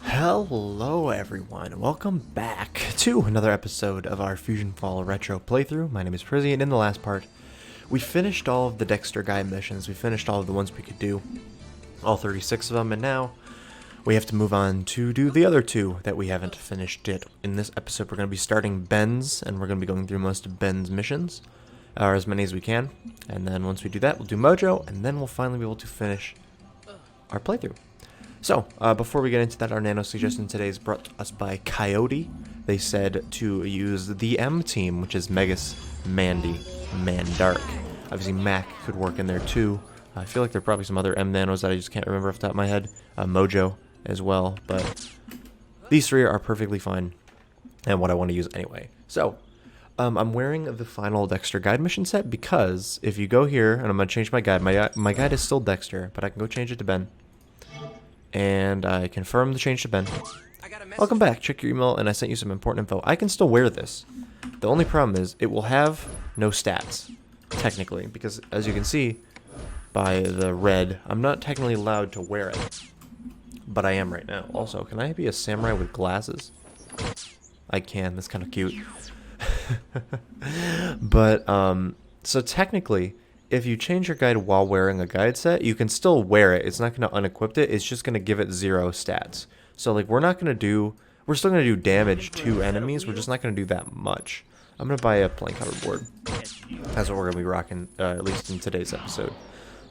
Hello everyone, welcome back to another episode of our FusionFall retro playthrough. My name is Prizzy, and in the last part, we finished all of the Dexter guide missions. We finished all of the ones we could do, all 36 of them, and now we have to move on to do the other two that we haven't finished yet. In this episode, we're going to be starting Ben's, and we're going to be going through most of Ben's missions, or as many as we can, and then once we do that, we'll do Mojo, and then we'll finally be able to finish our playthrough. So, before we get into that, our nano suggestion today is brought to us by Coyote. They said to use the M team, which is Megas, Mandy, Mandark. Obviously, Mac could work in there too. I feel like there are probably some other M nanos that I just can't remember off the top of my head. Mojo as well, but these three are perfectly fine and what I want to use anyway. So, I'm wearing the final Dexter guide mission set because if you go here, and I'm going to change my guide. My guide is still Dexter, but I can go change it to Ben. And I confirm the change to Ben. Welcome back. Check your email, and I sent you some important info. I can still wear this. The only problem is it will have no stats, technically, because as you can see by the red, I'm not technically allowed to wear it, but I am right now. Also, can I be a samurai with glasses? I can. That's kind of cute. But so technically, if you change your guide while wearing a guide set, you can still wear it. It's not going to unequip it. It's just going to give it 0 stats. So, like, we're still going to do damage to enemies. We're just not going to do that much. I'm going to buy a plank hoverboard. That's what we're going to be rocking, at least in today's episode.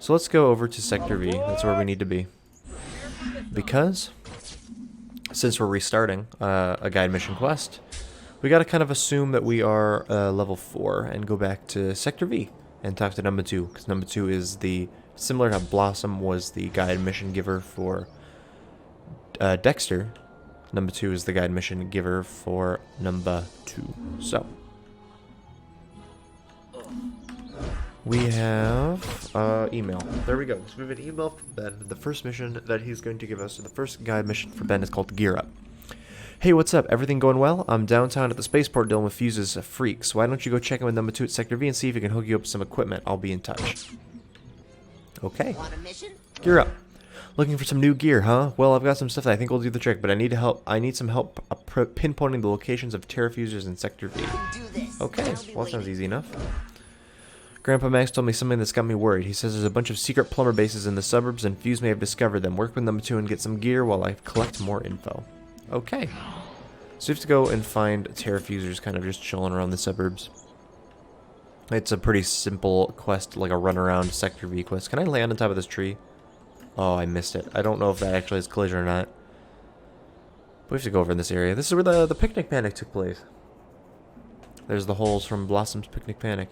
So let's go over to Sector V. That's where we need to be. Because, since we're restarting a guide mission quest, we got to kind of assume that we are level 4 and go back to Sector V. And talk to number 2, because number 2 is similar to Blossom was the guide mission giver for Dexter. Number 2 is the guide mission giver for number 2. So, we have email. There we go. So we have an email from Ben. The first mission that he's going to give us, the first guide mission for Ben is called Gear Up. Hey, what's up? Everything going well? I'm downtown at the spaceport dealing with Fuse's freaks. Why don't you go check in with number 2 at Sector V and see if he can hook you up with some equipment? I'll be in touch. Okay. Gear up. Looking for some new gear, huh? Well, I've got some stuff that I think will do the trick, but I need some help pinpointing the locations of terrafusers in Sector V. Okay. Well, that sounds easy enough. Grandpa Max told me something that's got me worried. He says there's a bunch of secret plumber bases in the suburbs, and Fuse may have discovered them. Work with number 2 and get some gear while I collect more info. Okay. So we have to go and find terrafusers kind of just chilling around the suburbs. It's a pretty simple quest, like a run around Sector V quest. Can I land on top of this tree? Oh, I missed it. I don't know if that actually is collision or not. But we have to go over in this area. This is where the picnic panic took place. There's the holes from Blossom's picnic panic.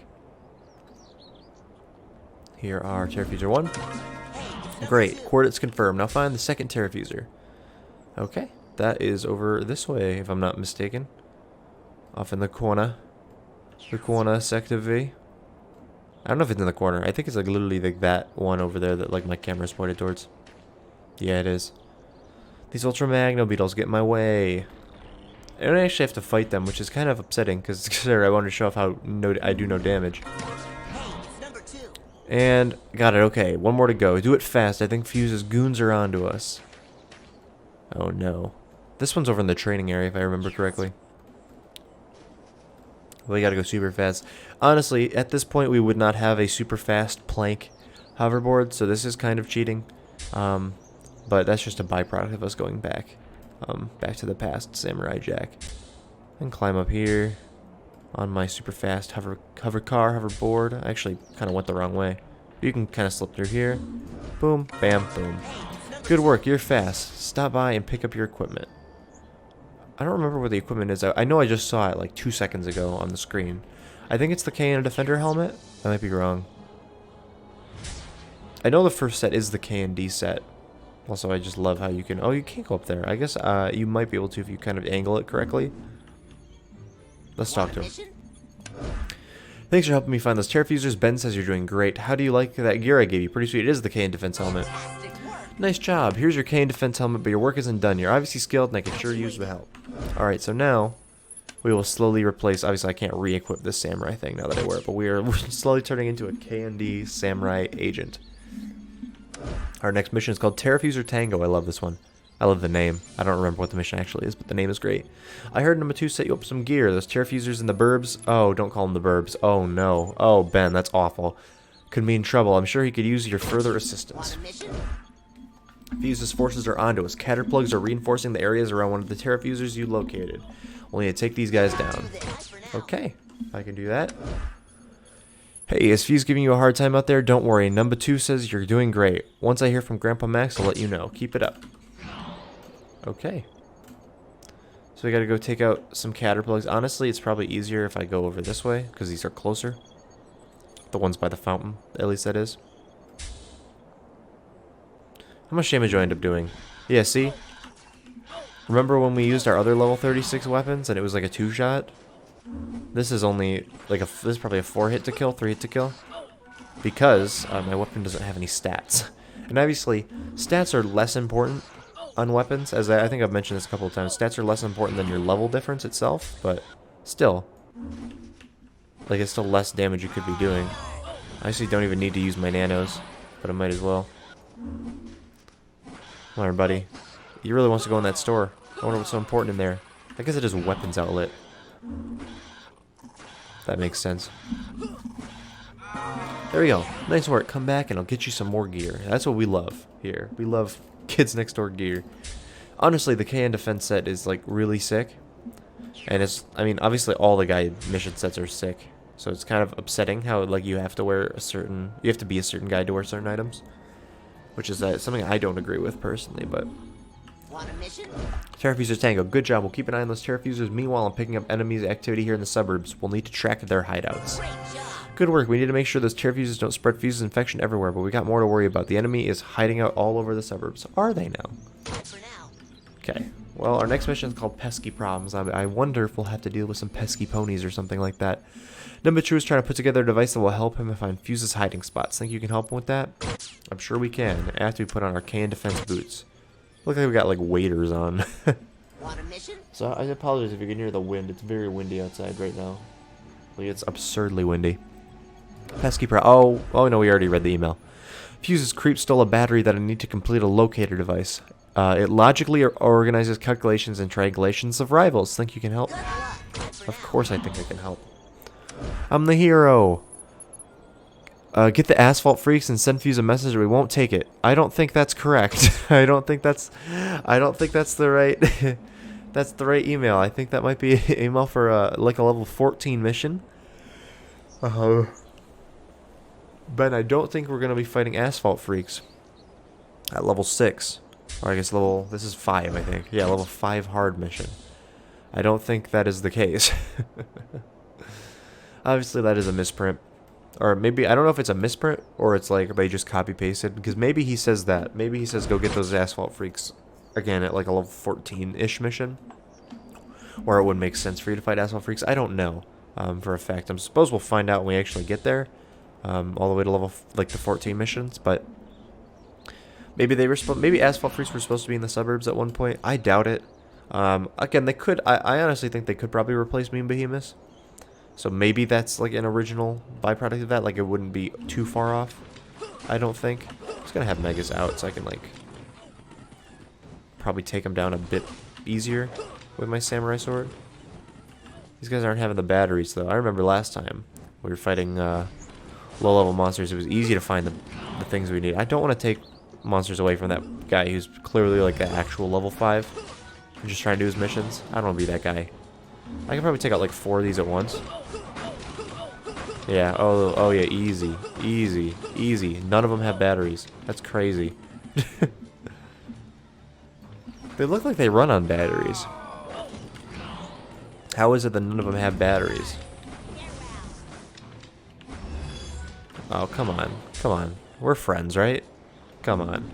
Here are terrafuser 1. Great. Coordinates confirmed. Now find the second terrafuser. Okay. That is over this way, if I'm not mistaken. Off in the corner. The corner, Sector V. I don't know if it's in the corner. I think it's like literally like that one over there that like my camera's pointed towards. Yeah, it is. These Ultra Magno Beetles get in my way. I don't actually have to fight them, which is kind of upsetting because I wanted to show off how I do no damage. And got it. Okay, one more to go. Do it fast. I think Fuse's goons are onto us. Oh no. This one's over in the training area, if I remember correctly. We gotta go super fast. Honestly, at this point, we would not have a super fast plank hoverboard, so this is kind of cheating. But that's just a byproduct of us going back. Back to the past, Samurai Jack. And climb up here on my super fast hoverboard. I actually kind of went the wrong way. You can kind of slip through here. Boom, bam, boom. Good work, you're fast. Stop by and pick up your equipment. I don't remember where the equipment is. I know I just saw it like 2 seconds ago on the screen. I think it's the K and a Defender helmet. I might be wrong. I know the first set is the K and D set. Also, I just love how you can... Oh, you can't go up there. I guess you might be able to if you kind of angle it correctly. Let's talk to him. Thanks for helping me find those terrafusers. Ben says you're doing great. How do you like that gear I gave you? Pretty sweet. It is the K and Defense helmet. Nice job. Here's your K and Defense helmet, but your work isn't done. You're obviously skilled, and I can sure use the help. Alright, so now we will slowly replace... Obviously, I can't re-equip this samurai thing now that I wear it, but we're slowly turning into a K&D samurai agent. Our next mission is called Terrafuser Tango. I love this one. I love the name. I don't remember what the mission actually is, but the name is great. I heard number 2 set you up some gear. Those terrafusers in the burbs. Oh, don't call them the burbs. Oh, no. Oh, Ben, that's awful. Could be in trouble. I'm sure he could use your further assistance. Fuse's forces are onto us. Caterplugs are reinforcing the areas around one of the terrafusers you located. We'll need to take these guys down. Okay, I can do that. Hey, is Fuse giving you a hard time out there? Don't worry. Number 2 says you're doing great. Once I hear from Grandpa Max, I'll let you know. Keep it up. Okay. So we gotta go take out some caterplugs. Honestly, it's probably easier if I go over this way, because these are closer. The ones by the fountain, at least that is. How much damage do I end up doing? Yeah, see? Remember when we used our other level 36 weapons and it was like a 2-shot? This is only like this is probably a 4-hit to kill, 3-hit to kill. Because my weapon doesn't have any stats. And obviously, stats are less important on weapons, as I think I've mentioned this a couple of times. Stats are less important than your level difference itself, but still. Like, it's still less damage you could be doing. I actually don't even need to use my nanos, but I might as well. Come on, buddy. He really wants to go in that store. I wonder what's so important in there. I guess it is a weapons outlet. That makes sense. There we go. Nice work. Come back and I'll get you some more gear. That's what we love here. We love Kids Next Door gear. Honestly, the KN Defense set is like really sick. And it's, I mean, obviously all the guy mission sets are sick. So it's kind of upsetting how like you have to wear a certain, you have to be a certain guy to wear certain items. Which is something I don't agree with personally, but... Want a mission? Terrafuser Tango, good job. We'll keep an eye on those terrafusers. Meanwhile, I'm picking up enemies' activity here in the suburbs. We'll need to track their hideouts. Good work. We need to make sure those terrafusers don't spread fuses infection everywhere, but we got more to worry about. The enemy is hiding out all over the suburbs. Are they now? For now. Okay. Well, our next mission is called Pesky Problems. I wonder if we'll have to deal with some pesky ponies or something like that. Number 2 is trying to put together a device that will help him find Fuse's hiding spots. Think you can help him with that? I'm sure we can, after we put on our KN Defense boots. Look like we got like waders on. Want a mission? So I apologize if you can hear the wind. It's very windy outside right now. Like, it's absurdly windy. Pesky oh no, we already read the email. Fuse's creep stole a battery that I need to complete a locator device. It logically organizes calculations and triangulations of rivals. Think you can help? Of course I think I can help. I'm the hero. Get the asphalt freaks and send Fuse a message or we won't take it. I don't think that's correct. I don't think that's the right that's the right email. I think that might be an email for like a level 14 mission. Ben, I don't think we're gonna be fighting asphalt freaks at level 6. Or I guess this is 5, I think. Yeah, level 5 hard mission. I don't think that is the case. Obviously that is a misprint. Or maybe, I don't know if it's a misprint or it's like they just copy pasted. Because maybe he says that. Maybe he says go get those asphalt freaks again at like a level 14-ish mission. Or it would make sense for you to fight asphalt freaks. I don't know for a fact. I suppose we'll find out when we actually get there. All the way to level, like the 14 missions. But maybe they were maybe asphalt freaks were supposed to be in the suburbs at one point. I doubt it. Again, they could, I honestly think they could probably replace Mean Behemoths. So maybe that's like an original byproduct of that. Like it wouldn't be too far off. I don't think. I'm just gonna have Megas out so I can like probably take them down a bit easier with my samurai sword. These guys aren't having the batteries though. I remember last time we were fighting low-level monsters. It was easy to find the things we need. I don't want to take monsters away from that guy who's clearly like an actual level 5 and just trying to do his missions. I don't want to be that guy. I can probably take out like 4 of these at once. Yeah, oh yeah, easy, easy, easy. None of them have batteries. That's crazy. They look like they run on batteries. How is it that none of them have batteries? Oh, come on. Come on. We're friends, right? Come on.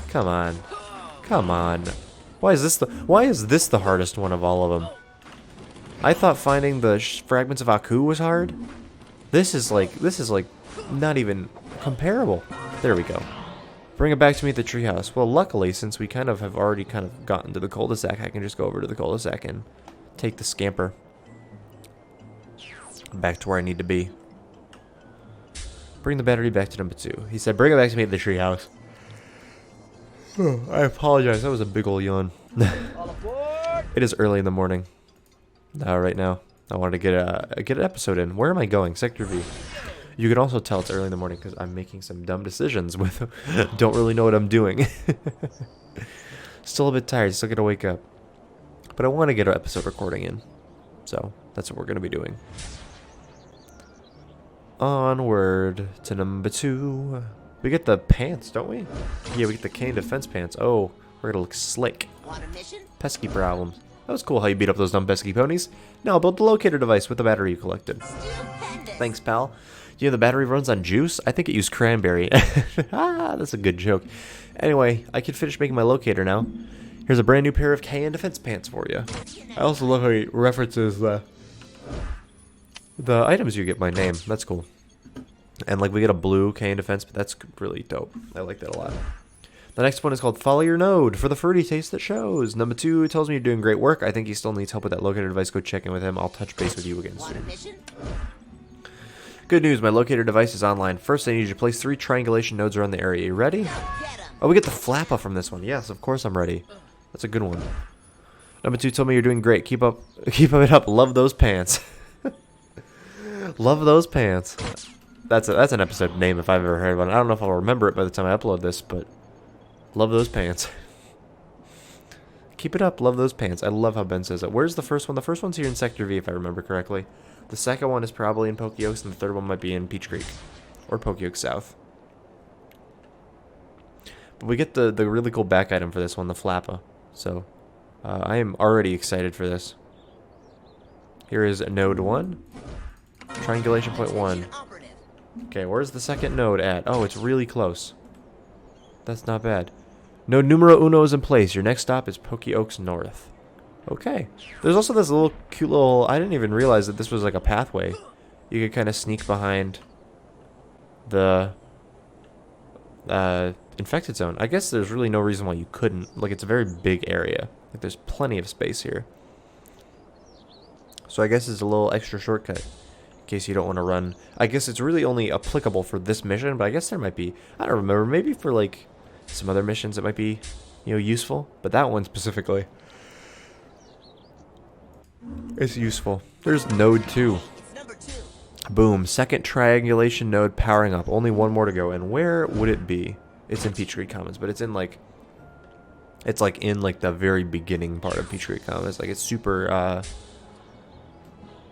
Come on. Come on. Why is this the hardest one of all of them? I thought finding the fragments of Aku was hard. This is like not even comparable. There we go. Bring it back to me at the treehouse. Well, luckily, since we kind of have already kind of gotten to the cul-de-sac, I can just go over to the cul-de-sac and take the scamper back to where I need to be. Bring the battery back to number 2. He said, bring it back to me at the treehouse. I apologize. That was a big ol' yawn. It is early in the morning. Right now, I wanted to get an episode in. Where am I going? Sector V. You can also tell it's early in the morning because I'm making some dumb decisions with. Don't really know what I'm doing. Still a bit tired. Still gotta wake up. But I want to get an episode recording in. So that's what we're gonna be doing. Onward to number 2. We get the pants, don't we? Yeah, we get the cane defense pants. Oh, we're gonna look slick. Want a mission? Pesky problems. That was cool how you beat up those dumb pesky ponies. Now build the locator device with the battery you collected. Stupendous. Thanks, pal. You know the battery runs on juice? I think it used cranberry. That's a good joke. Anyway, I can finish making my locator now. Here's a brand new pair of KN defense pants for you. I also love how he references the items you get by name. That's cool. And like we get a blue KN defense, but that's really dope. I like that a lot. The next one is called Follow Your Node for the fruity taste that shows. Number 2 tells me you're doing great work. I think he still needs help with that locator device. Go check in with him. I'll touch base with you again Want a soon. mission? Good news, my locator device is online. First, I need you to place 3 triangulation nodes around the area. You ready? Get 'em. Oh, we get the flappa from this one. Yes, of course I'm ready. That's a good one. Number 2 told me you're doing great. Keep it up. Love those pants. Love those pants. That's an episode name if I've ever heard one. I don't know if I'll remember it by the time I upload this, but love those pants. Keep it up. Love those pants. I love how Ben says it. Where's the first one? The first one's here in Sector V, if I remember correctly. The second one is probably in Pokey-Oaks, and the third one might be in Peach Creek. Or Pokey-Oaks South. But we get the really cool back item for this one, the flappa. So, I am already excited for this. Here is node 1. Triangulation point 1. Operative. Okay, where's the second node at? Oh, it's really close. That's not bad. Node numero 1 is in place. Your next stop is Pokey-Oaks North. Okay. There's also this little cute little... I didn't even realize that this was like a pathway. You could kind of sneak behind the infected zone. I guess there's really no reason why you couldn't. Like, it's a very big area. Like, there's plenty of space here. So I guess it's a little extra shortcut. In case you don't want to run. I guess it's really only applicable for this mission, but I guess there might be... I don't remember. Maybe for, like, some other missions it might be, you know, useful. But that one specifically... it's useful. There's node 2. It's number 2. Boom. Second triangulation node powering up. Only one more to go. And where would it be? It's in Peach Creek Commons, but it's in like... it's like in like the very beginning part of Peach Creek Commons. Like it's super...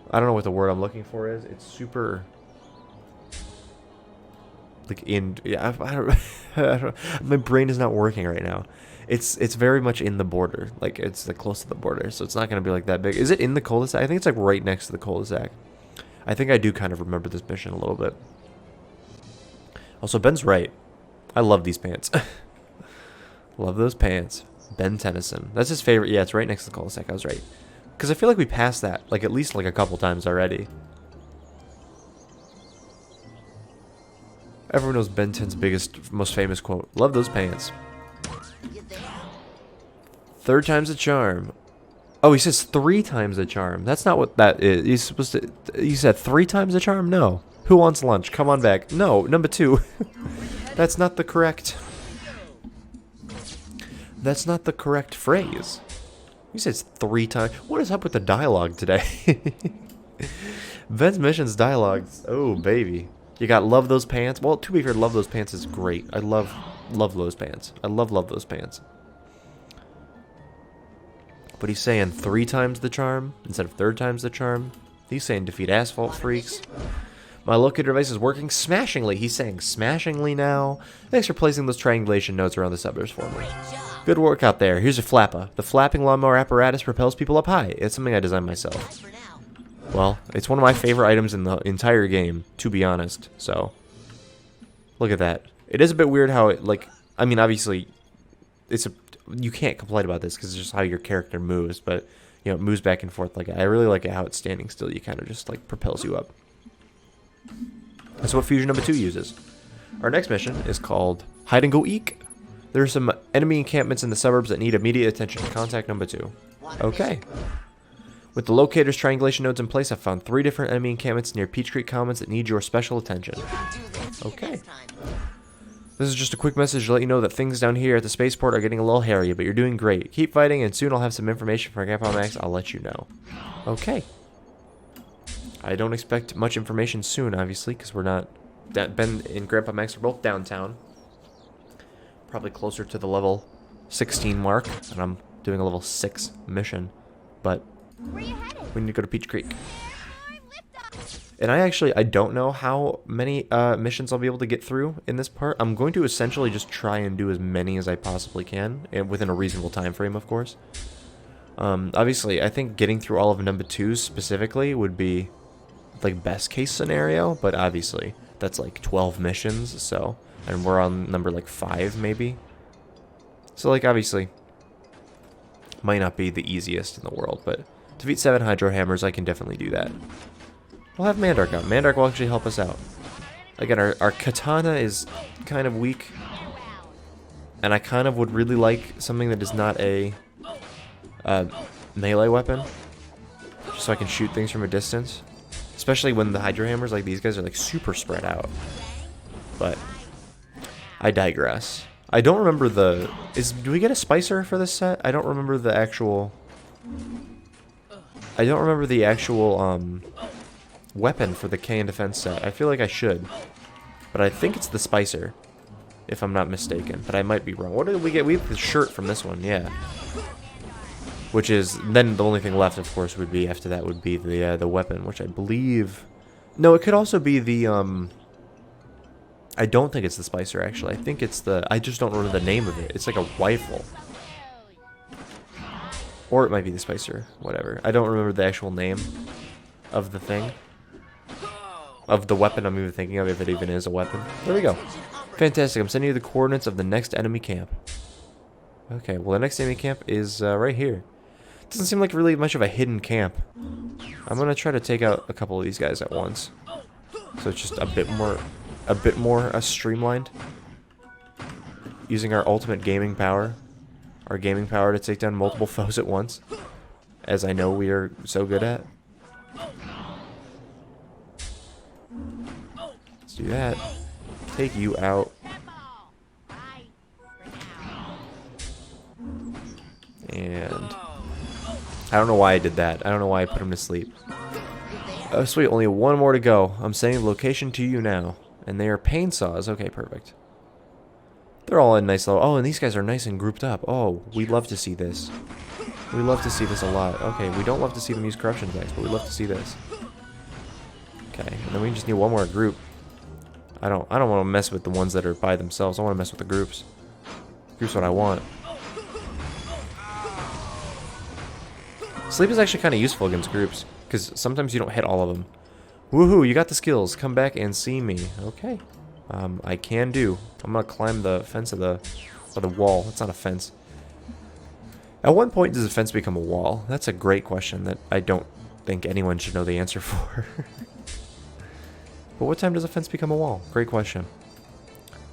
I don't know what the word I'm looking for is. It's super... like in... yeah, I don't my brain is not working right now. It's very much in the border. Like, it's like close to the border, so it's not going to be like that big. Is it in the cul-de-sac? I think it's like right next to the cul-de-sac. I think I do kind of remember this mission a little bit. Also, Ben's right. I love these pants. Love those pants. Ben Tennyson. That's his favorite. Yeah, it's right next to the cul-de-sac. I was right. Because I feel like we passed that, like, at least like a couple times already. Everyone knows Ben 10's biggest, most famous quote. Love those pants. You there? 3rd time's a charm. Oh, he says 3 times a charm. That's not what that is. He's supposed to... he said 3 times a charm? No. Who wants lunch? Come on back. No, number 2. That's not the correct... that's not the correct phrase. He says 3 times. What is up with the dialogue today? Ben's missions dialogues. Oh, baby. You got love those pants. Well, to be fair, love those pants is great. I love those pants. I love those pants. But he's saying 3 times the charm instead of 3rd times the charm. He's saying defeat asphalt freaks. My locator device is working smashingly. He's saying smashingly now. Thanks for placing those triangulation notes around the suburbs for me. Great job. Good work out there. Here's your flappa. The flapping lawnmower apparatus propels people up high. It's something I designed myself. Bye for now. Well, it's one of my favorite items in the entire game, to be honest. So, look at that. It is a bit weird how it, like, I mean, obviously, you can't complain about this because it's just how your character moves, but, you know, it moves back and forth. Like, I really like it how it's standing still. You kind of just, like, propels you up. That's what Fusion number 2 uses. Our next mission is called Hide and Go Eek. There are some enemy encampments in the suburbs that need immediate attention. Contact number 2. Want a Okay. mission? With the locator's triangulation nodes in place, I've found 3 different enemy encampments near Peach Creek Commons that need your special attention. You can do this. Okay. Next time. This is just a quick message to let you know that things down here at the spaceport are getting a little hairy, but you're doing great. Keep fighting, and soon I'll have some information from Grandpa Max. I'll let you know. Okay. I don't expect much information soon, obviously, because we're not... Ben and Grandpa Max are both downtown. Probably closer to the level 16 mark, and I'm doing a level 6 mission. But we need to go to Peach Creek. And I don't know how many missions I'll be able to get through in this part. I'm going to essentially just try and do as many as I possibly can, and within a reasonable time frame, of course. Obviously, I think getting through all of number 2 specifically would be like best case scenario, but obviously that's like 12 missions, so, and we're on number like 5 maybe. So like obviously might not be the easiest in the world, but defeat 7 Hydro Hammers, I can definitely do that. We'll have Mandark out. Mandark will actually help us out. Again, our katana is kind of weak, and I kind of would really like something that is not a melee weapon, just so I can shoot things from a distance. Especially when the Hydro Hammers, like these guys, are like super spread out. But I digress. I don't remember the... do we get a Spicer for this set? I don't remember the actual... weapon for the K and Defense set. I feel like I should. But I think it's the Spicer, if I'm not mistaken. But I might be wrong. What did we get? We have the shirt from this one, yeah. Which is... then the only thing left, of course, would be... after that would be the weapon, which I believe... no, it could also be the... I don't think it's the Spicer, actually. I think it's the... I just don't remember the name of it. It's like a rifle. Or it might be the Spicer. Whatever. I don't remember the actual name of the thing. Of the weapon I'm even thinking of, if it even is a weapon. There we go. Fantastic. I'm sending you the coordinates of the next enemy camp. Okay, well the next enemy camp is right here. Doesn't seem like really much of a hidden camp. I'm gonna try to take out a couple of these guys at once. So it's just a bit more streamlined. Using our ultimate gaming power. Our gaming power to take down multiple foes at once. As I know we are so good at. Let's do that. Take you out. And I don't know why I did that. I don't know why I put him to sleep. Oh, sweet. Only one more to go. I'm sending the location to you now. And they are pain saws. Okay, perfect. They're all in nice level. Oh, and these guys are nice and grouped up. Oh, we love to see this. We love to see this a lot. Okay, we don't love to see them use corruption attacks, but we love to see this. Okay, and then we just need one more group. I don't want to mess with the ones that are by themselves. I want to mess with the groups. Groups what I want. Sleep is actually kind of useful against groups, because sometimes you don't hit all of them. Woohoo, you got the skills. Come back and see me. Okay. I can do. I'm going to climb the fence of the wall. It's not a fence. At what point does a fence become a wall? That's a great question that I don't think anyone should know the answer for. But what time does a fence become a wall? Great question.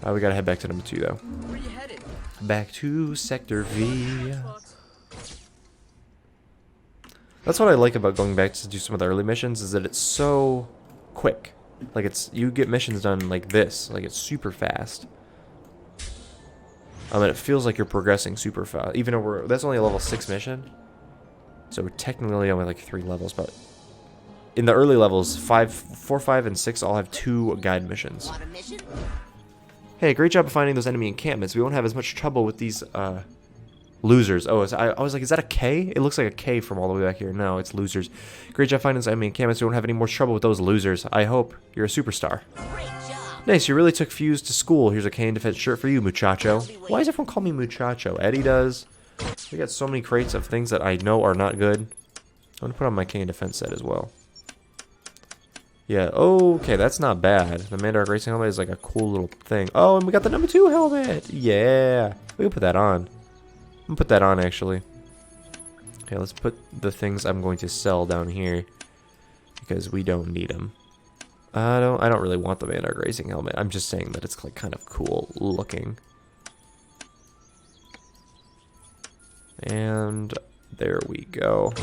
We got to head back to number 2, though. Where you headed? Back to Sector V. That's what I like about going back to do some of the early missions, is that it's so quick. Like, you get missions done like this. Like, it's super fast. And it feels like you're progressing super fast. Even though that's only a level 6 mission. So we're technically only like 3 levels, but in the early levels, 4, 5, and 6 all have 2 guide missions. Want a mission? Hey, great job of finding those enemy encampments. We won't have as much trouble with these losers. Oh, I was like, is that a K? It looks like a K from all the way back here. No, it's losers. Great job finding those enemy encampments. We won't have any more trouble with those losers. I hope you're a superstar. Great job. Nice, you really took Fuse to school. Here's a K and Defense shirt for you, muchacho. Why does everyone call me muchacho? Eddie does. We got so many crates of things that I know are not good. I'm gonna put on my K and Defense set as well. Yeah, okay, that's not bad. The Mandark Racing helmet is like a cool little thing. Oh, and we got the number 2 helmet. Yeah, we can put that on. I'm gonna put that on, actually. Okay, let's put the things I'm going to sell down here, because we don't need them. I don't really want the Mandark Racing helmet. I'm just saying that it's like kind of cool looking. And there we go.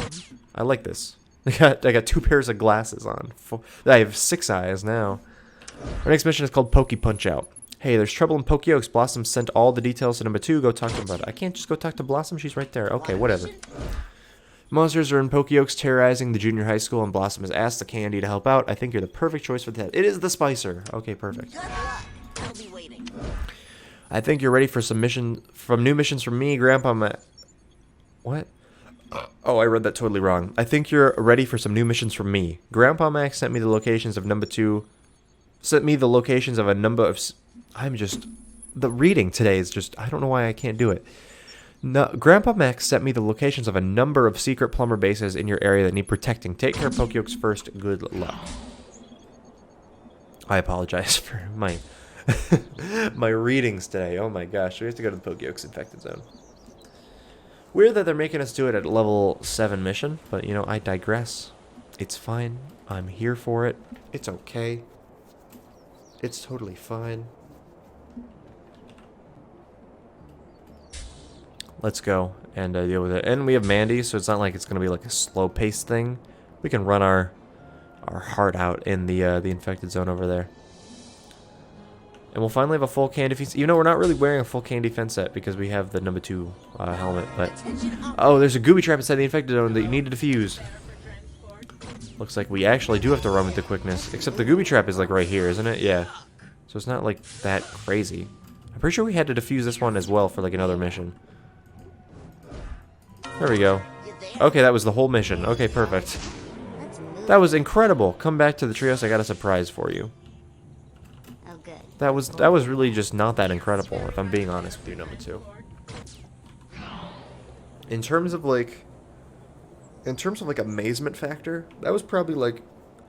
I like this. I got 2 pairs of glasses on. I have 6 eyes now. Our next mission is called Pokey Punch Out. Hey, there's trouble in Pokeoks. Blossom sent all the details to number 2. Go talk to him about it. I can't just go talk to Blossom? She's right there. Okay, whatever. Monsters are in Pokeoks terrorizing the junior high school, and Blossom has asked the Candy to help out. I think you're the perfect choice for that. It is the Spicer. Okay, perfect. Good luck. I'll be waiting. I think you're ready for some new missions from me, Grandpa What? Oh, I read that totally wrong. I think you're ready for some new missions from me. Grandpa Max sent me the locations of number 2. Sent me the locations of a number of... The reading today is just... I don't know why I can't do it. No, Grandpa Max sent me the locations of a number of secret plumber bases in your area that need protecting. Take care of Pokeoks first. Good luck. I apologize for my my readings today. Oh my gosh, we have to go to the Pokeoks infected zone. Weird that they're making us do it at level 7 mission, but you know, I digress. It's fine. I'm here for it. It's okay. It's totally fine. Let's go and deal with it. And we have Mandy, so it's not like it's going to be like a slow-paced thing. We can run our heart out in the infected zone over there. And we'll finally have a full candy defense. Even though we're not really wearing a full candy defense set because we have the number 2 helmet. But oh, there's a gooby trap inside the infected zone that you need to defuse. Looks like we actually do have to run with the quickness. Except the gooby trap is like right here, isn't it? Yeah. So it's not like that crazy. I'm pretty sure we had to defuse this one as well for like another mission. There we go. Okay, that was the whole mission. Okay, perfect. That was incredible. Come back to the trios. I got a surprise for you. Oh, good. That was really just not that incredible, if I'm being honest with you, number 2. In terms of like amazement factor, that was probably like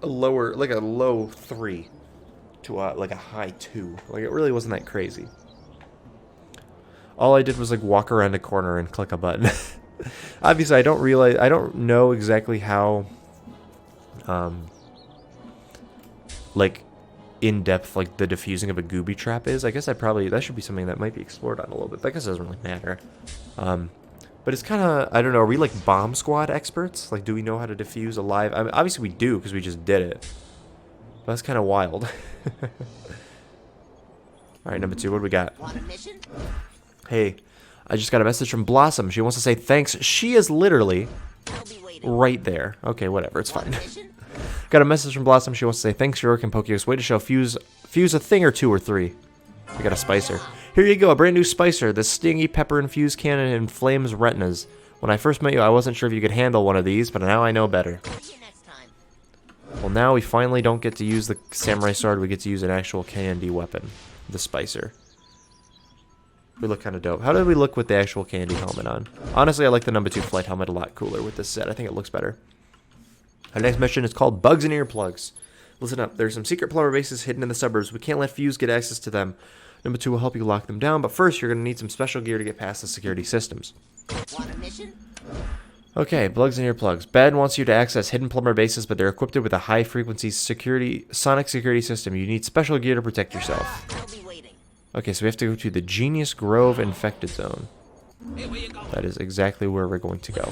a low 3 to like a high 2. Like it really wasn't that crazy. All I did was like walk around a corner and click a button. Obviously, I don't know exactly how, like, in-depth, like, the diffusing of a gooby trap is. I guess that should be something that might be explored on a little bit, but I guess it doesn't really matter. But it's kind of, I don't know, are we, like, bomb squad experts? Like, do we know how to defuse a live... I mean, obviously we do, because we just did it. But that's kind of wild. Alright, number 2, what do we got? Want a mission? Hey... I just got a message from Blossom. She wants to say thanks. She is literally right there. Okay, whatever. It's fine. Got a message from Blossom. She wants to say thanks for your work in Pokeoks. Way to show fuse a thing or 2 or 3. We got a Spicer. Here you go, a brand new Spicer. The stingy pepper-infused cannon inflames retinas. When I first met you, I wasn't sure if you could handle one of these, but now I know better. Well, now we finally don't get to use the samurai sword. We get to use an actual candy weapon. The Spicer. We look kind of dope. How did we look with the actual candy helmet on? Honestly, I like the number 2 flight helmet a lot cooler with this set. I think it looks better. Our next mission is called Bugs and Earplugs. Listen up. There's some secret plumber bases hidden in the suburbs. We can't let Fuse get access to them. Number 2 will help you lock them down, but first you're going to need some special gear to get past the security systems. Want a mission? Okay, Bugs and Earplugs. Bad wants you to access hidden plumber bases, but they're equipped with a high-frequency sonic security system. You need special gear to protect yourself. I'll be waiting. Okay, so we have to go to the Genius Grove infected zone. That is exactly where we're going to go.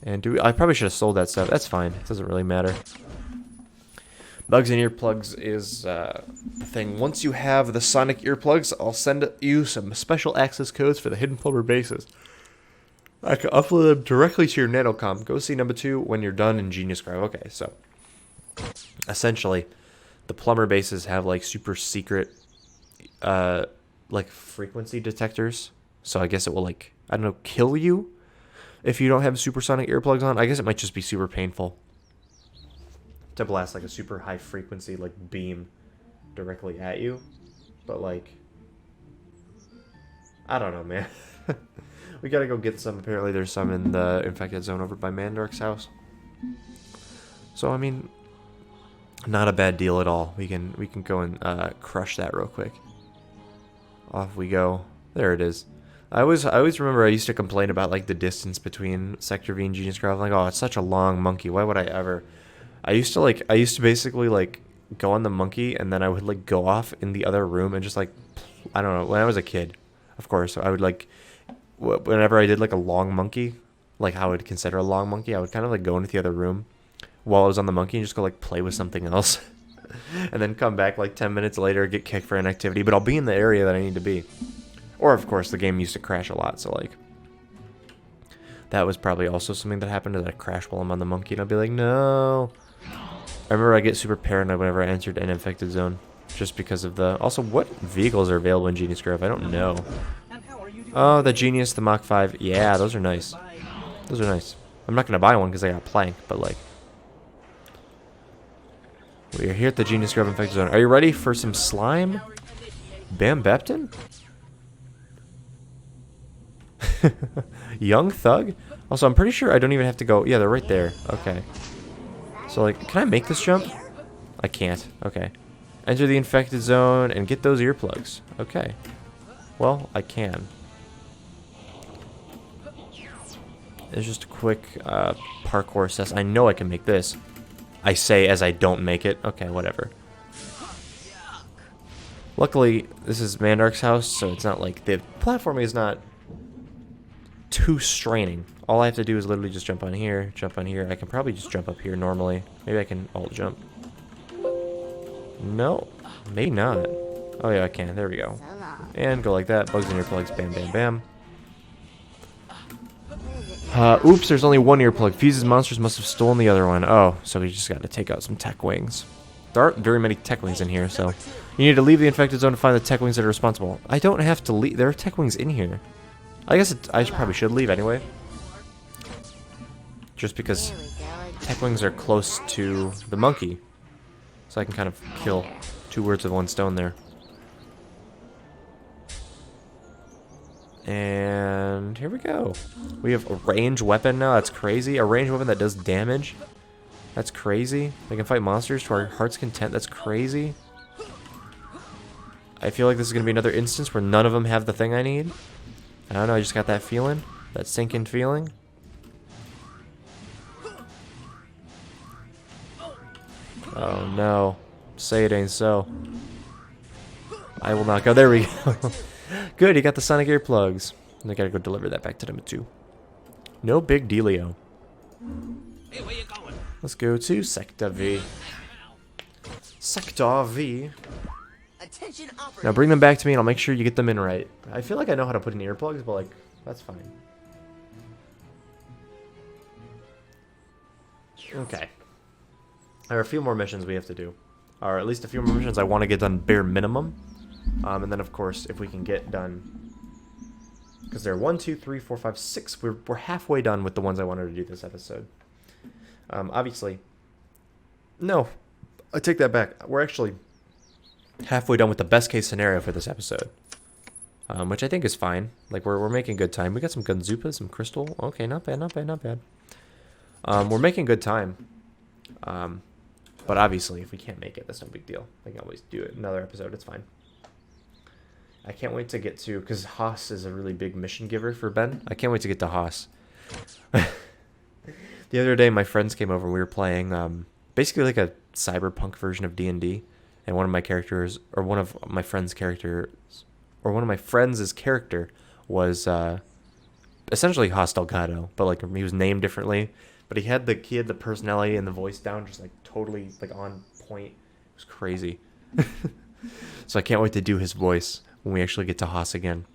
And I probably should have sold that stuff. That's fine. It doesn't really matter. Bugs and Earplugs is the thing. Once you have the sonic earplugs, I'll send you some special access codes for the hidden plumber bases. I can upload them directly to your nanocom. Go see number 2 when you're done in Genius Grove. Okay, so essentially, the plumber bases have like super secret, like frequency detectors. So I guess it will like, I don't know, kill you if you don't have supersonic earplugs on. I guess it might just be super painful to blast like a super high frequency like beam directly at you. But like, I don't know, man. We gotta go get some. Apparently there's some in the infected zone over by Mandark's house. So I mean, not a bad deal at all. We can go and crush that real quick. Off we go. There it is. I always remember I used to complain about like the distance between Sector V and Genius Grove. Like, oh, it's such a long monkey. Why would I ever? I used to basically like go on the monkey and then I would like go off in the other room and just like, I don't know. When I was a kid, of course, I would like, whenever I did like a long monkey, like how I would consider a long monkey, I would kind of like go into the other room while I was on the monkey and just go like play with something else. and then come back like 10 minutes later, get kicked for inactivity, but I'll be in the area that I need to be. Or, of course, the game used to crash a lot, so, like, that was probably also something that happened, that I crash while I'm on the monkey, and I'll be like, no. I remember I get super paranoid whenever I entered an infected zone, just because of the... Also, what vehicles are available in Genius Grove? I don't know. Oh, the Genius, the Mach 5. Yeah, those are nice. Those are nice. I'm not going to buy one because I got Plank, but, like... We are here at the Genius Grove Infected Zone. Are you ready for some slime? Bam Bepton? Young Thug? Also, I'm pretty sure I don't even have to go... Yeah, they're right there. Okay. So, like, can I make this jump? I can't. Okay. Enter the infected zone and get those earplugs. Okay. Well, I can. It's just a quick parkour test. I know I can make this. I say as I don't make it. Okay, whatever. Luckily, this is Mandark's house, so it's not like... The platforming is not too straining. All I have to do is literally just jump on here, jump on here. I can probably just jump up here normally. Maybe I can alt jump. No, maybe not. Oh yeah, I can. There we go. And go like that. Bugs in earplugs. Bam, bam, bam. Oops, there's only one earplug. Fuse's monsters must have stolen the other one. Oh, so we just got to take out some tech wings. There aren't very many tech wings in here, so... You need to leave the infected zone to find the tech wings that are responsible. I don't have to leave. There are tech wings in here. I guess I probably should leave anyway. Just because tech wings are close to the monkey. So I can kind of kill two birds with one stone there. And here we go. We have a ranged weapon now. That's crazy. A ranged weapon that does damage. That's crazy. We can fight monsters to our heart's content. That's crazy. I feel like this is going to be another instance where none of them have the thing I need. I don't know. I just got that feeling. That sinking feeling. Oh no. Say it ain't so. I will not go. There we go. Good, you got the sonic earplugs. And I gotta go deliver that back to number 2. No big dealio. Hey, where you going? Let's go to Sector V. Sector V. Attention operator. Now bring them back to me and I'll make sure you get them in right. I feel like I know how to put in earplugs, but like, that's fine. Okay. There are a few more missions we have to do. Or at least a few more missions I want to get done bare minimum. And then, of course, if we can get done... Because there are 1, 2, 3, 4, 5, 6. We're halfway done with the ones I wanted to do this episode. Obviously... No. I take that back. We're actually halfway done with the best case scenario for this episode. Which I think is fine. Like, we're making good time. We got some Gunzupa, some Crystal. Okay, not bad, not bad, not bad. We're making good time. But obviously, if we can't make it, that's no big deal. I can always do it another episode. It's fine. I can't wait to get to... Because Haas is a really big mission giver for Ben. I can't wait to get to Haas. The other day, my friends came over and we were playing basically like a cyberpunk version of D&D. And one of my characters, or one of my friend's characters, or one of my friends' character was essentially Haas Delgado. But like he was named differently. But he had the personality and the voice down just like totally like on point. It was crazy. So I can't wait to do his voice when we actually get to Haas again.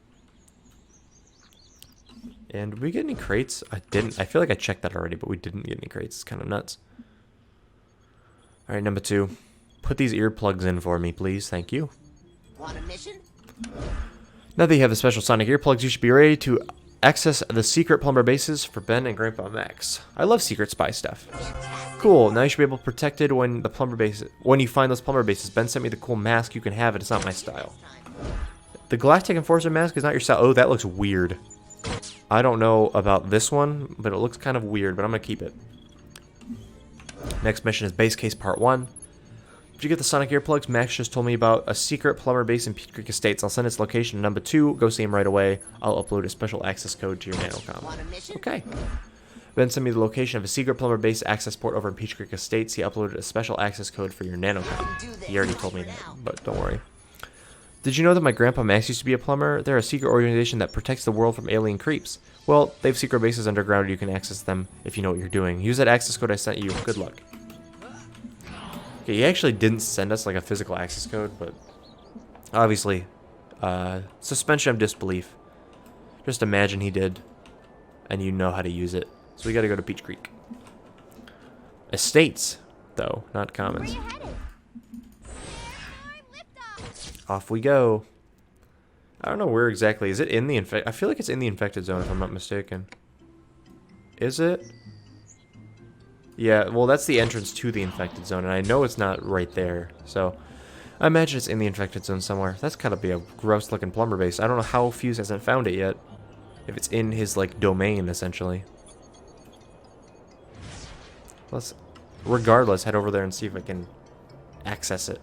And did we get any crates? I didn't. I feel like I checked that already, but we didn't get any crates. It's kind of nuts. All right, number 2. Put these earplugs in for me, please. Thank you. Want a mission? Now that you have the special sonic earplugs, you should be ready to access the secret plumber bases for Ben and Grandpa Max. I love secret spy stuff. Cool. Now you should be able to protect it when you find those plumber bases. Ben sent me the cool mask. You can have it. It's not my style. The Galactic Enforcer mask is not your style. Oh, that looks weird. I don't know about this one, but it looks kind of weird, but I'm going to keep it. Next mission is Base Case Part 1. Did you get the sonic earplugs? Max just told me about a secret plumber base in Peach Creek Estates. I'll send its location to number 2. Go see him right away. I'll upload a special access code to your nanocom. Want a mission? Okay. Ben sent me the location of a secret plumber base access port over in Peach Creek Estates. He uploaded a special access code for your nanocom. He already told me that, but don't worry. Did you know that my grandpa Max used to be a plumber? They're a secret organization that protects the world from alien creeps. Well, they have secret bases underground. You can access them if you know what you're doing. Use that access code I sent you. Good luck. Okay, he actually didn't send us like a physical access code, but obviously, suspension of disbelief. Just imagine he did, and you know how to use it. So we gotta go to Peach Creek. Estates, though, not commons. Off we go. I don't know where exactly. Is it in the I feel like it's in the infected zone, if I'm not mistaken. Is it? Yeah, well, that's the entrance to the infected zone, and I know it's not right there. So, I imagine it's in the infected zone somewhere. That's gotta be a gross-looking plumber base. I don't know how Fuse hasn't found it yet. If it's in his, like, domain, essentially. Let's, regardless, head over there and see if I can access it.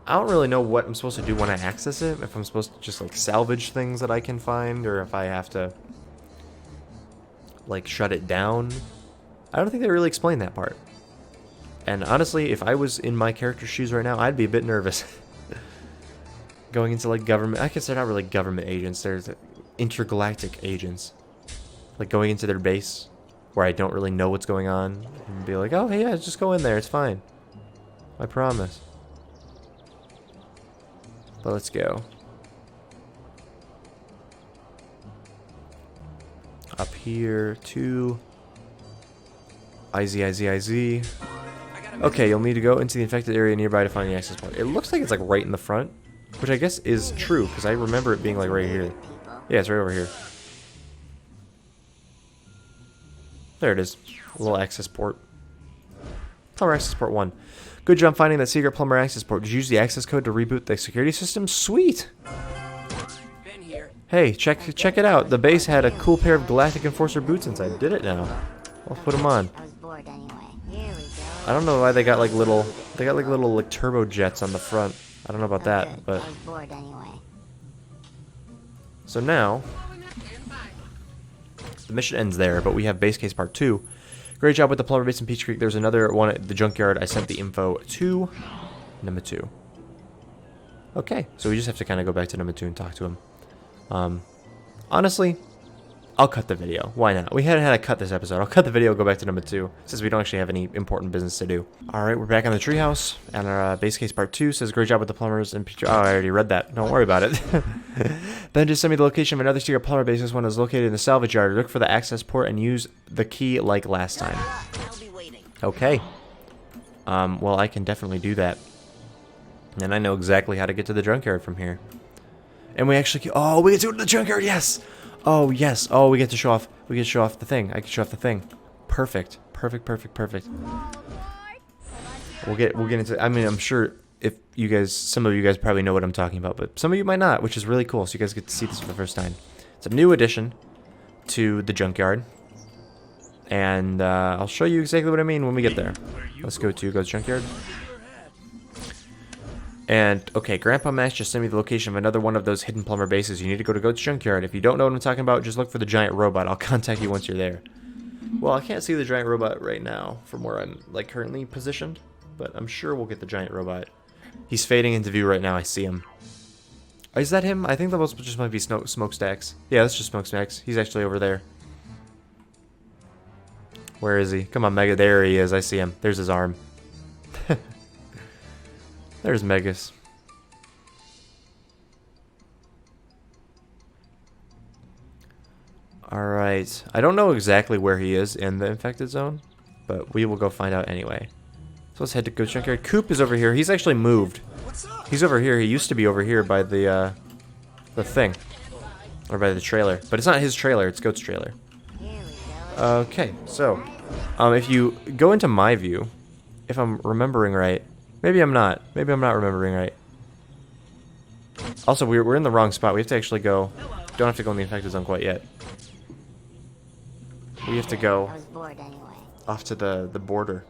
I don't really know what I'm supposed to do when I access it. If I'm supposed to just, like, salvage things that I can find, or if I have to, like, shut it down. I don't think they really explained that part. And honestly, if I was in my character's shoes right now, I'd be a bit nervous. Going into, like, government... I guess they're not really government agents. They're intergalactic agents. Like, going into their base, where I don't really know what's going on. And be like, oh, hey, yeah, just go in there. It's fine. I promise. But let's go. Up here to IZ. Okay, you'll need to go into the infected area nearby to find the access point. It looks like it's like right in the front, which I guess is true because I remember it being like right here. Yeah, it's right over here. There it is. A little access port. Plumber access port 1. Good job finding that secret plumber access port. Did you use the access code to reboot the security system? Sweet! Been here. Hey, check it out. The base had a cool pair of Galactic Enforcer boots inside. Did it now? I'll put them on. I was bored anyway. Here we go. I don't know why they got like little like turbo jets on the front. I don't know about that, but I was bored anyway. so now the mission ends there, but we have base case part 2. Great job with the plumber base in Peach Creek. There's another one at the junkyard. I sent the info to number 2. Okay, so we just have to kind of go back to number 2 and talk to him. Honestly, I'll cut the video. Why not? We hadn't had to cut this episode. I'll cut the video, go back to number 2, since we don't actually have any important business to do. Alright, we're back on the treehouse, and our base case part 2 says, great job with the plumbers and Peach... Oh, I already read that. Don't worry about it. Ben just sent me the location of another secret plumber base. This one is located in the salvage yard. Look for the access port and use the key like last time. I'll be waiting. Okay. Well, I can definitely do that. And I know exactly how to get to the junkyard from here. And we actually... Oh, we get to go to the junkyard, yes! Oh, yes. Oh, we get to show off. We get to show off the thing. I can show off the thing. Perfect. Perfect. We'll get into... I mean, I'm sure if you guys... Some of you guys probably know what I'm talking about, but some of you might not, which is really cool. So you guys get to see this for the first time. It's a new addition to the junkyard. And I'll show you exactly what I mean when we get there. Let's go to junkyard. And, okay, Grandpa Max just sent me the location of another one of those hidden plumber bases. You need to go to Goat's Junkyard. If you don't know what I'm talking about, just look for the giant robot. I'll contact you once you're there. Well, I can't see the giant robot right now from where I'm, like, currently positioned. But I'm sure we'll get the giant robot. He's fading into view right now. I see him. Is that him? I think that just might be Smokestacks. Yeah, that's just Smokestacks. He's actually over there. Where is he? Come on, Mega. There he is. I see him. There's his arm. There's Megas. Alright. I don't know exactly where he is in the infected zone, but we will go find out anyway. So let's head to Goat's Junkyard. Coop is over here. He's actually moved. He's over here. He used to be over here by the thing. Or by the trailer. But it's not his trailer. It's Goat's trailer. Okay. So, if you go into my view, if I'm remembering right, maybe I'm not. Maybe I'm not remembering right. Also, we're in the wrong spot. We have to actually go... Don't have to go in the infected zone quite yet. We have to go I was bored anyway. off to the border.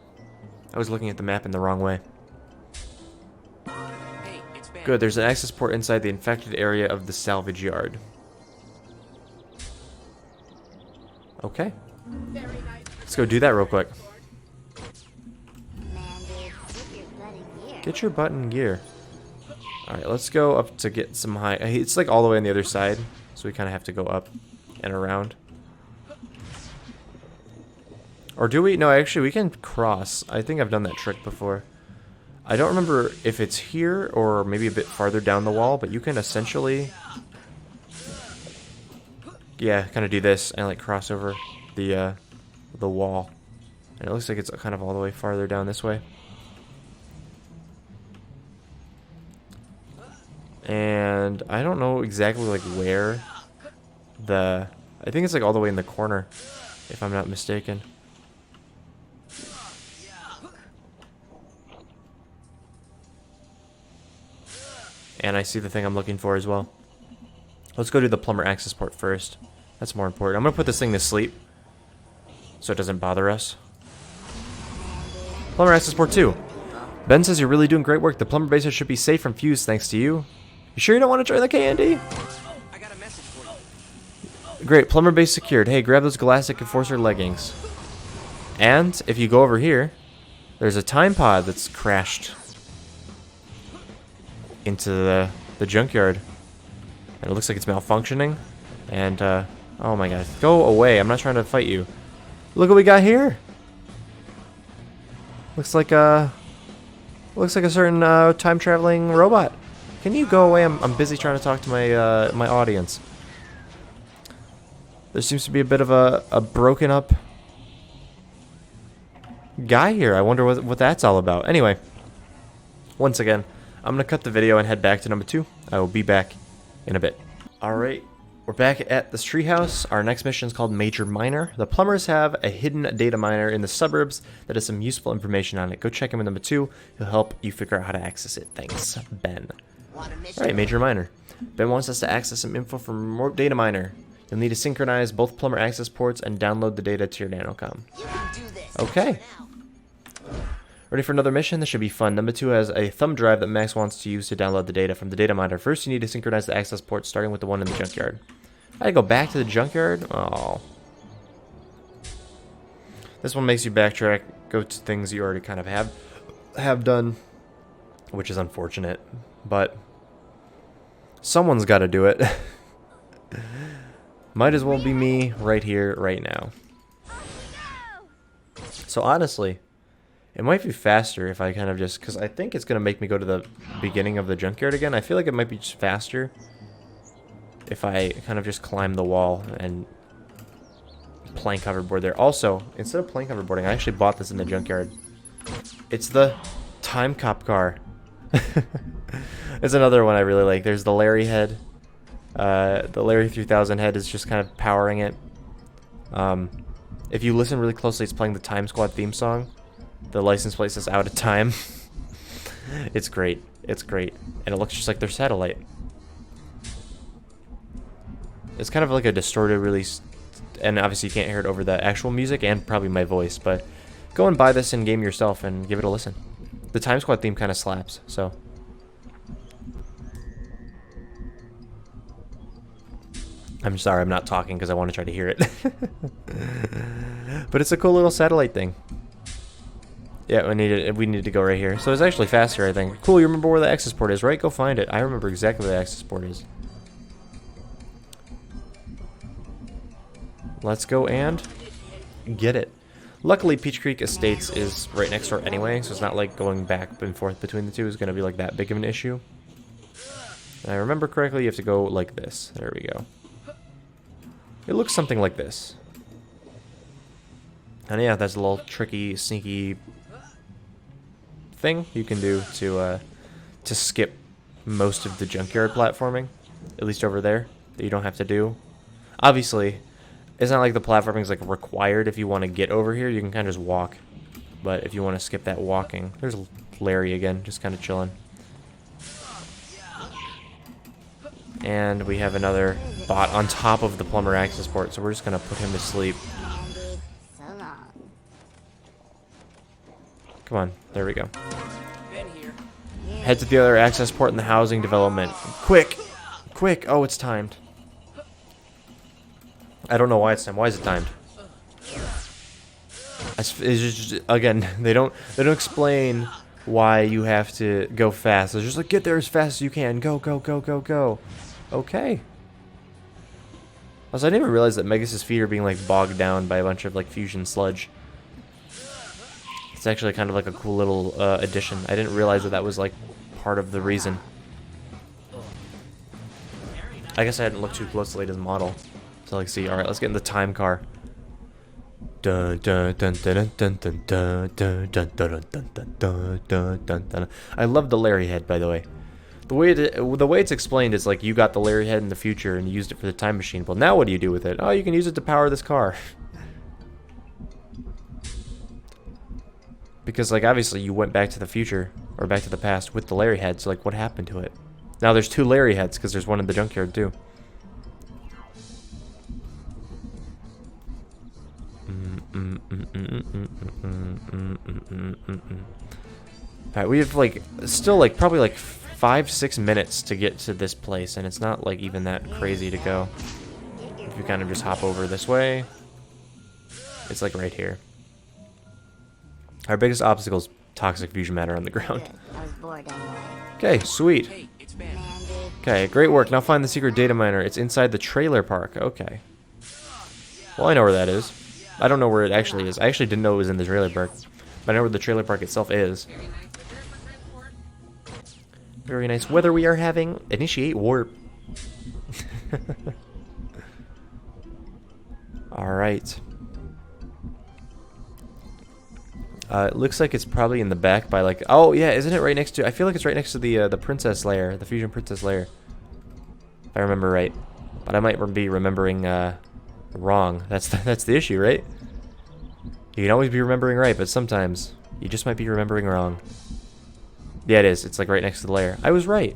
I was looking at the map in the wrong way. Hey, it's Ben. Good, there's an access port inside the infected area of the salvage yard. Okay. Let's go do that real quick. Man, dude, get your butt in gear. Get your butt in gear. Alright, let's go up to get some high... It's like all the way on the other side, so we kind of have to go up and around. Or do we? No, actually, we can cross. I think I've done that trick before. I don't remember if it's here or maybe a bit farther down the wall, but you can essentially, yeah, kind of do this and like cross over the wall. And it looks like it's kind of all the way farther down this way. And I don't know exactly like where I think it's like all the way in the corner, if I'm not mistaken. And I see the thing I'm looking for as well. Let's go to the plumber access port first. That's more important. I'm gonna put this thing to sleep so it doesn't bother us. Plumber access port 2. Ben says you're really doing great work. The plumber bases should be safe from fuse thanks to you. You sure you don't want to join the KND? I got a message for you. Great, plumber base secured. Hey, grab those Galactic Enforcer leggings. And if you go over here, there's a time pod that's crashed into the junkyard. And it looks like it's malfunctioning. And, oh my god. Go away. I'm not trying to fight you. Look what we got here. Looks like a certain time-traveling robot. Can you go away? I'm busy trying to talk to my audience. There seems to be a bit of a broken up guy here. I wonder what that's all about. Anyway, once again, I'm going to cut the video and head back to number 2. I will be back in a bit. Alright, we're back at this treehouse. Our next mission is called Major Miner. The plumbers have a hidden data miner in the suburbs that has some useful information on it. Go check him in number 2. He'll help you figure out how to access it. Thanks, Ben. Alright, Major Miner. Ben wants us to access some info from remote data miner. You'll need to synchronize both plumber access ports and download the data to your nanocom. Okay. Ready for another mission? This should be fun. Number 2 has a thumb drive that Max wants to use to download the data from the data miner. First, you need to synchronize the access ports, starting with the one in the junkyard. I go back to the junkyard? Oh. This one makes you backtrack, go to things you already kind of have done, which is unfortunate. But someone's got to do it. Might as well be me right here, right now. So honestly, it might be faster if I kind of just, because I think it's going to make me go to the beginning of the junkyard again. I feel like it might be just faster if I kind of just climb the wall and plank hoverboard there. Also, instead of plank hoverboarding, I actually bought this in the junkyard. It's the Time Cop car. It's another one I really like. There's the Larry head. The Larry 3000 head is just kind of powering it. If you listen really closely, it's playing the Time Squad theme song. The license plate says out of time. It's great. It's great. And it looks just like their satellite. It's kind of like a distorted release. And obviously you can't hear it over the actual music and probably my voice. But go and buy this in game yourself and give it a listen. The Time Squad theme kind of slaps. So I'm sorry I'm not talking because I want to try to hear it. But it's a cool little satellite thing. Yeah, we need to go right here. So it's actually faster, I think. Cool, you remember where the access port is, right? Go find it. I remember exactly where the access port is. Let's go and get it. Luckily, Peach Creek Estates is right next door anyway, so it's not like going back and forth between the two is going to be like that big of an issue. And I remember correctly, you have to go like this. There we go. It looks something like this. And yeah, that's a little tricky, sneaky thing you can do to skip most of the junkyard platforming, at least over there, that you don't have to do. Obviously, it's not like the platforming is like required. If you want to get over here, you can kind of just walk. But if you want to skip that walking, there's Larry again, just kind of chilling. And we have another bot on top of the plumber access port, so we're just gonna put him to sleep. So long. Come on, there we go. Ben here. Head to the other access port in the housing development. Quick! Quick! Oh, it's timed. I don't know why it's timed. Why is it timed? It's just, again, they don't explain why you have to go fast. It's just like, get there as fast as you can. Go, go, go, go, go. Okay. Also, I didn't even realize that Megas' feet are being like bogged down by a bunch of like fusion sludge. It's actually kind of like a cool little addition. I didn't realize that that was like part of the reason. I guess I hadn't looked too closely at his model to like see. All right, let's get in the time car. Dun, dun, dun, dun, dun, dun, dun, dun, dun, dun, dun, dun, dun, dun, dun. I love the Larry head, by the way. The way it's explained is like you got the Larry head in the future and you used it for the time machine. Well, now what do you do with it? Oh, you can use it to power this car. Because like obviously you went back to the future or back to the past with the Larry head. So like what happened to it? Now there's 2 Larry heads because there's one in the junkyard too. Alright, we have like still like probably like 5-6 minutes to get to this place, and it's not like even that crazy to go. If you kind of just hop over this way, it's like right here. Our biggest obstacle is toxic fusion matter on the ground. Good. I was bored anyway. Okay, sweet. Hey, it's Ben. Man, dude. Okay, great work. Now find the secret data miner. It's inside the trailer park. Okay. Well, I know where that is. I don't know where it actually is. I actually didn't know it was in the trailer park. But I know where the trailer park itself is. Very nice weather we are having. Initiate warp. Alright. It looks like it's probably in the back by like... Oh, yeah, isn't it right next to... I feel like it's right next to the princess lair. The fusion princess lair. If I remember right. But I might be remembering wrong. That's the issue, right? You can always be remembering right, but sometimes you just might be remembering wrong. Yeah, it is. It's like right next to the lair. I was right.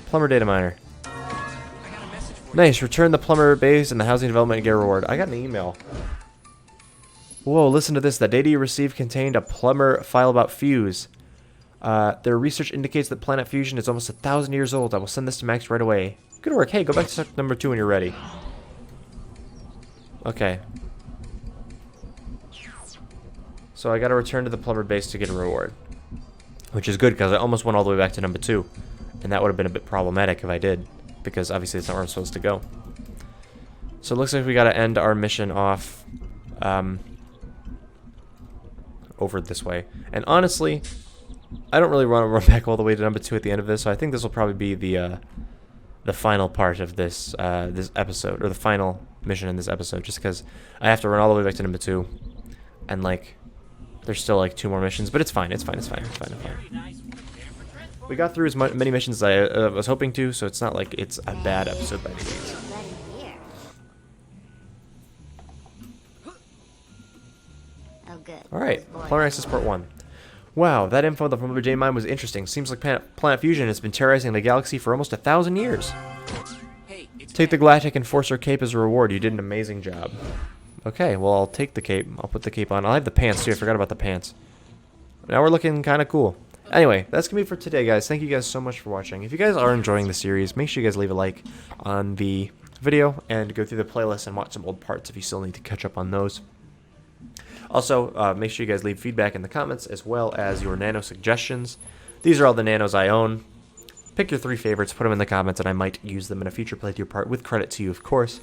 Plumber data miner. I got a message for you. Nice. Return the plumber base and the housing development and get a reward. I got an email. Whoa, listen to this. The data you received contained a plumber file about Fuse. Their research indicates that Planet Fusion is almost 1,000 years old. I will send this to Max right away. Good work. Hey, go back to sector number 2 when you're ready. Okay. So I gotta return to the plumber base to get a reward. Which is good, because I almost went all the way back to number 2. And that would have been a bit problematic if I did. Because obviously it's not where I'm supposed to go. So it looks like we gotta end our mission off... over this way. And honestly... I don't really want to run back all the way to number 2 at the end of this, so I think this will probably be the final part of this this episode, or the final mission in this episode, just because I have to run all the way back to number 2, and like there's still like 2 more missions, but it's fine, it's fine, it's fine, it's fine, it's fine. We got through as many missions as I was hoping to, so it's not like it's a bad episode by any means. Ready here. Oh, good. All right, I was bored Plumber Access Part 1. Wow, that info from the J Mine was interesting. Seems like Planet Fusion has been terrorizing the galaxy for almost 1,000 years. Hey, it's Take the Ben. Galactic Enforcer cape as a reward. You did an amazing job. Okay, well, I'll take the cape. I'll put the cape on. I'll have the pants, too. I forgot about the pants. Now we're looking kind of cool. Anyway, that's going to be for today, guys. Thank you guys so much for watching. If you guys are enjoying the series, make sure you guys leave a like on the video and go through the playlist and watch some old parts if you still need to catch up on those. Also, make sure you guys leave feedback in the comments as well as your nano suggestions. These are all the nanos I own. Pick your 3 favorites, put them in the comments, and I might use them in a future playthrough part with credit to you, of course.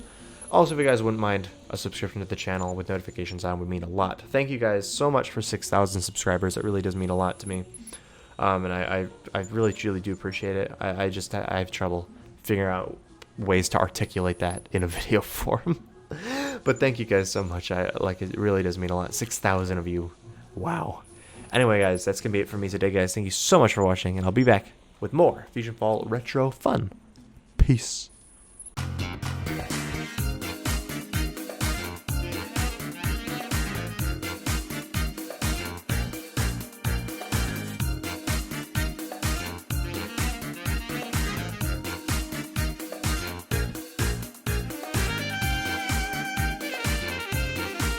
Also, if you guys wouldn't mind a subscription to the channel with notifications on, would mean a lot. Thank you guys so much for 6,000 subscribers. It really does mean a lot to me. And I really, truly do appreciate it. I have trouble figuring out ways to articulate that in a video form. But thank you guys so much. It really does mean a lot. 6,000 of you. Wow. Anyway, guys, that's going to be it for me today, guys. Thank you so much for watching, and I'll be back with more FusionFall Retro fun. Peace.